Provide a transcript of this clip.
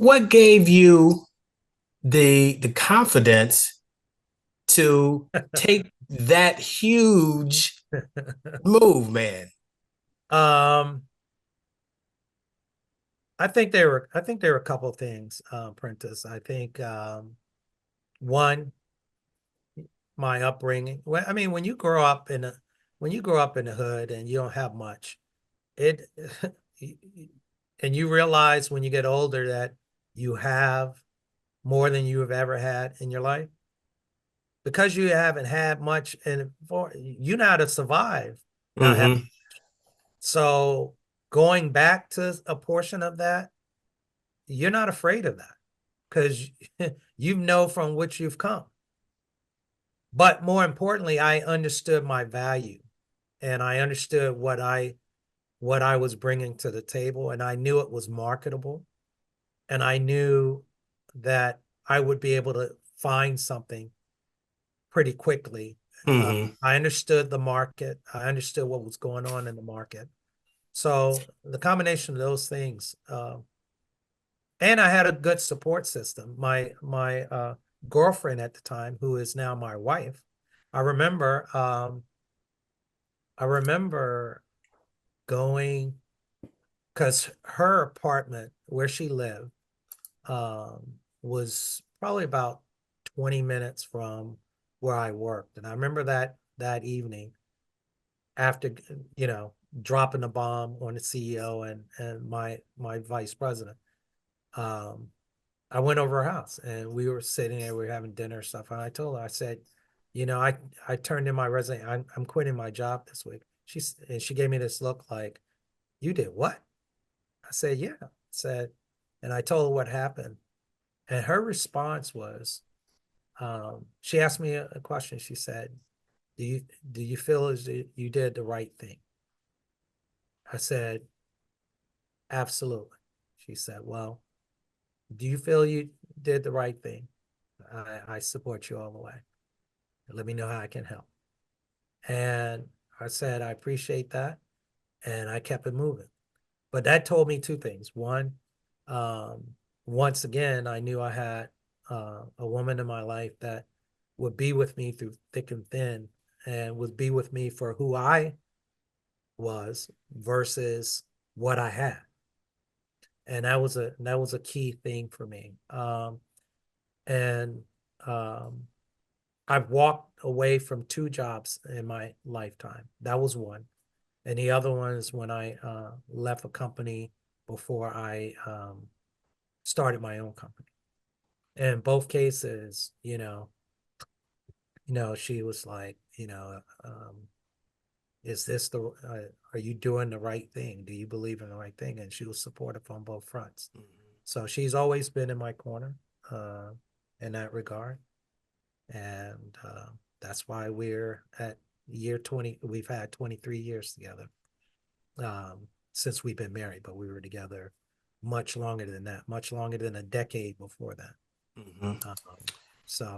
what gave you the confidence to take that huge move, man? Um, I think there were a couple of things, Prentice. I think one, my upbringing. Well, I mean, when you grow up in the hood and you don't have much, it and you realize when you get older that you have more than you have ever had in your life because you haven't had much and for you know how to survive not having. Mm-hmm. So going back to a portion of that, you're not afraid of that because you know from which you've come. But more importantly, I understood my value and I understood what I was bringing to the table, and I knew it was marketable, and I knew that I would be able to find something pretty quickly. Mm-hmm. I understood the market. I understood what was going on in the market. So the combination of those things, and I had a good support system. My girlfriend at the time, who is now my wife, I remember um, I remember going because her apartment where she lived was probably about 20 minutes from where I worked. And I remember that evening after, you know, dropping the bomb on the CEO and my vice president. Um, I went over her house and we were sitting there, we were having dinner and stuff. And I told her, I said, you know, I turned in my resume. I'm quitting my job this week. She gave me this look like, you did what? I said, yeah. I said, and I told her what happened. And her response was, she asked me a question. She said, do you do you feel as you did the right thing? I said, absolutely. She said, well, do you feel you did the right thing? I support you all the way. Let me know how I can help. And I said, I appreciate that. And I kept it moving. But that told me two things. One, um, once again, I knew I had a woman in my life that would be with me through thick and thin and would be with me for who I was versus what I had. And that was a key thing for me. And um, I've walked away from two jobs in my lifetime. That was one. And the other one is when I left a company before I started my own company. And in both cases, she was like, is this are you doing the right thing? Do you believe in the right thing? And she was supportive on both fronts. So she's always been in my corner uh, in that regard. And that's why we're at year 20. We've had 23 years together since we've been married, but we were together much longer than that, much longer than a decade before that. Mm-hmm. Um, so